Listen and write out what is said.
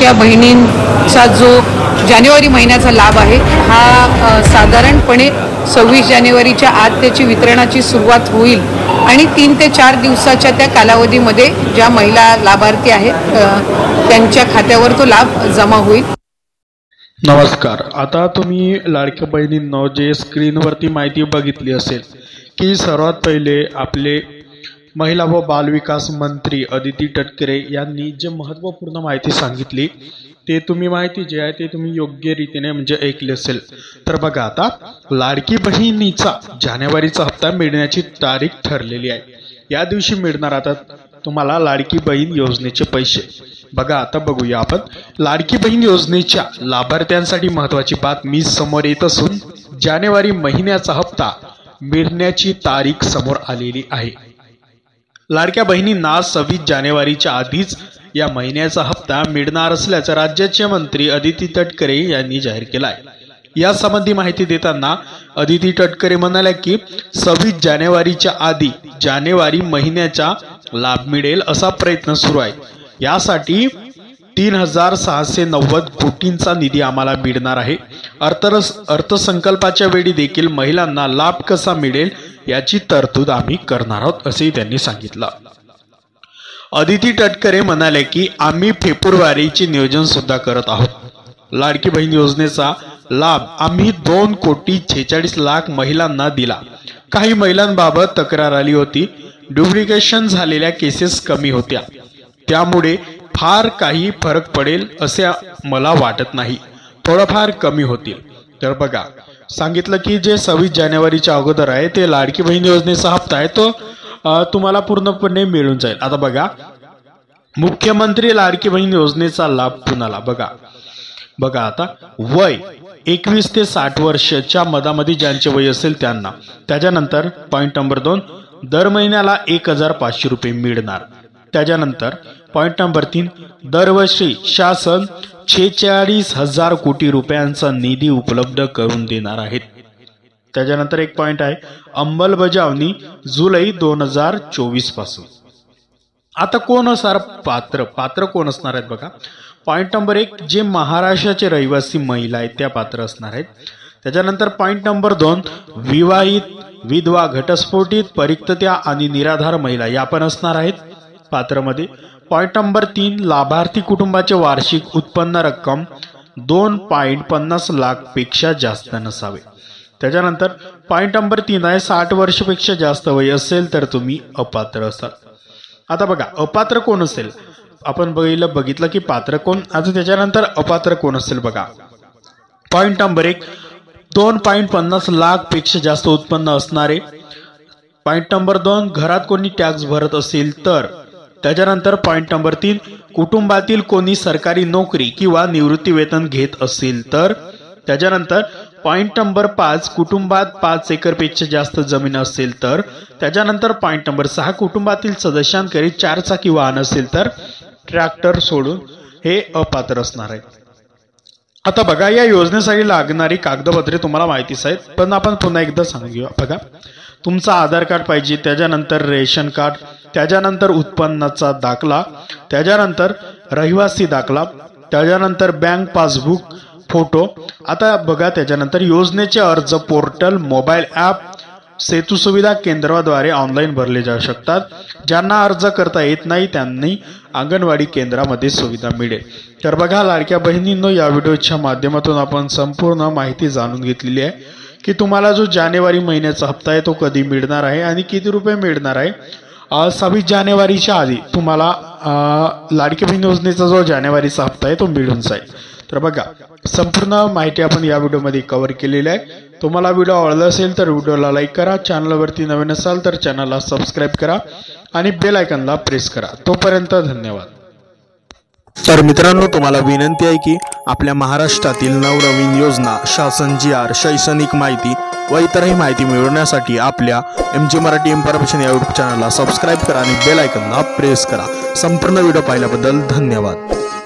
लाडक्या बहिणींचा जो जानेवारी महिन्याचा लाभ आहे हा साधारणपणे 26 जानेवारीच्या आत त्याची वितरणाची सुरुवात होईल आणि 3 ते 4 दिवसाच्या त्या कालावधीमध्ये ज्या महिला लाभार्थी आहेत त्यांच्या खात्यावर तो लाभ जमा होईल। नमस्कार, आता तुम्ही लाडक्या बहिणींनो जे स्क्रीनवरती माहिती बघितली असेल की सर्वात पहिले आपले महिला व बालविकास मंत्री अदिती तटकरे यांनी जे महत्त्वपूर्ण माहिती सांगितली ते तुम्ही माहिती जे आहे ते तुम्ही योग्य रीतीने म्हणजे ऐकले असेल। तर बघा, आता लाडकी बहिणीचा जानेवारीचा हप्ता मिळण्याची तारीख ठरलेली आहे। या दिवशी मिळणार आता तुम्हाला लाडकी बहीण योजनेचे पैसे। बघा, आता बघूया आपण लाडकी बहीण योजनेच्या लाभार्थ्यांसाठी महत्त्वाची बातमी समोर येत असून जानेवारी महिन्याचा हप्ता मिळण्याची तारीख समोर आलेली आहे। लाडक्या बहिणींना 26 जानेवारीच्या आधीच या महिन्याचा हप्ता मिळणार असल्याचं राज्याचे मंत्री अदिती तटकरे यांनी जाहीर केलं आहे। यासंबंधी माहिती देताना अदिती तटकरे म्हणाल्या की 26 जानेवारीच्या आधी जानेवारी महिन्याचा लाभ मिळेल असा प्रयत्न सुरू आहे। यासाठी 3690 कोटींचा निधी आम्हाला मिळणार आहे। अर्थसंकल्पाच्या वेळी देखील महिलांना लाभ कसा मिळेल याची तरतूद आम्ही करणार आहोत असेही त्यांनी सांगितलं। अदिती तटकरे म्हणाले की आम्ही फेब्रुवारीचे नियोजन सुद्धा करत आहोत। लाडकी बहीण योजनेचा लाभ आम्ही 2,46,00,000 महिलांना दिला। काही महिलांबाबत तक्रार आली होती, डुप्लिकेशन झालेल्या केसेस कमी होत्या, त्यामुळे फार काही फरक पडेल असे मला वाटत नाही, थोडंफार कमी होतील। तर बघा, सांगितलं की जे 26 जानेवारीच्या अगोदर आहे ते लाडकी बहीण योजनेचा हप्ता आहे तो तुम्हाला पूर्णपणे मिळून जाईल। आता बघा, मुख्यमंत्री लाडकी बहीण योजनेचा लाभ कुणाला? बघा आता वय 21 ते 60 वर्षाच्या मधामध्ये ज्यांचे वय असेल त्यांना। त्याच्यानंतर पॉइंट नंबर 2, दर महिन्याला 1500 रुपये मिळणार। त्याच्यानंतर पॉइंट नंबर 3, दरवर्षी शासन 46,000 कोटी रुपयांचा निधी उपलब्ध करून देणार आहेत। त्याच्यानंतर एक पॉइंट आहे, अंमलबजावणी जुलै 2024 पासून। आता कोण असणार पात्र कोण असणार आहेत? बघा, पॉइंट नंबर 1, जे महाराष्ट्राचे रहिवासी महिला आहेत त्या पात्र असणार आहेत। त्याच्यानंतर पॉइंट नंबर 2, विवाहित, विधवा, घटस्फोटित, परित्यक्त्या आणि निराधार महिला या पण असणार आहेत पात्रमध्ये। पॉइंट नंबर 3, लाभार्थी कुटुंबाचे वार्षिक उत्पन्न रक्कम 2.50 लाख पेक्षा जास्त नसावे। त्याच्यानंतर पॉइंट नंबर 3 आहे, 60 वर्षापेक्षा जास्त वय असेल तर तुम्ही अपात्र असाल। आता बघा, अपात्र कोण असेल? आपण बघितलं की पात्र कोण, आता त्याच्यानंतर अपात्र कोण असेल? बघा, पॉइंट नंबर 1, 2.50 लाख पेक्षा जास्त उत्पन्न असणारे। पॉइंट नंबर 2, घरात कोणी टॅक्स भरत असेल तर। त्याच्यानंतर पॉइंट नंबर 3, कुटुंबातील कोणी सरकारी नोकरी किंवा निवृत्ती वेतन घेत असेल तर। त्याच्यानंतर पॉइंट नंबर 5, कुटुंबात 5 एकरपेक्षा जास्त जमीन असेल तर। त्याच्यानंतर पॉइंट नंबर 6, कुटुंबातील सदस्यांकडे 4 चाकी वाहन असेल तर। ट्रॅक्टर सोडून हे अपात्र असणार आहे। आता बघा, या योजनेसाठी लागणारी कागदपत्रे तुम्हाला माहितीच आहेत, पण आपण पुन्हा एकदा सांगूया। बघा, तुमचा आधार कार्ड पाहिजे, त्याच्यानंतर रेशन कार्ड, त्याच्यानंतर उत्पन्नाचा दाखला, त्याच्यानंतर रहिवासी दाखला, त्याच्यानंतर बँक पासबुक, फोटो। आता बघा, त्याच्यानंतर योजनेचे अर्ज पोर्टल, मोबाईल ॲप, सेतू सुविधा केंद्राद्वारे ऑनलाईन भरले जाऊ शकतात। ज्यांना अर्ज करता येत नाही त्यांनी अंगणवाडी केंद्रामध्ये सुविधा मिळेल। तर बघा लाडक्या बहिणींनो, या व्हिडिओच्या माध्यमातून आपण संपूर्ण माहिती जाणून घेतलेली आहे की तुम्हाला जो जानेवारी महिन्याचा हप्ता आहे तो कधी मिळणार आहे आणि किती रुपये मिळणार आहे। 26 जानेवारीच्या आधी तुम्हाला लाडकी बहीण योजनेचा जो जानेवारीचा हप्ता आहे तो मिळून जाईल। तर बघा, संपूर्ण माहिती आपण या व्हिडिओमध्ये कव्हर केलेली आहे। तुम्हाला व्हिडिओ आवडला असेल तर व्हिडिओला लाईक करा, चॅनलवरती नवीन असाल तर चॅनलला सबस्क्राईब करा आणि बेल आयकॉनला प्रेस करा। तोपर्यंत धन्यवाद। तर मित्रांनो, तुम्हाला विनंती आहे की आपल्या महाराष्ट्रातील नवनवीन योजना, शासन GR, शैक्षणिक माहिती व इतरही माहिती मिळवण्यासाठी आपल्या MG मराठी इन्फॉर्मेशन या यूट्यूब चॅनलला सबस्क्राईब करा आणि बेल आयकॉनला प्रेस करा। संपूर्ण व्हिडिओ पाहिल्याबद्दल धन्यवाद।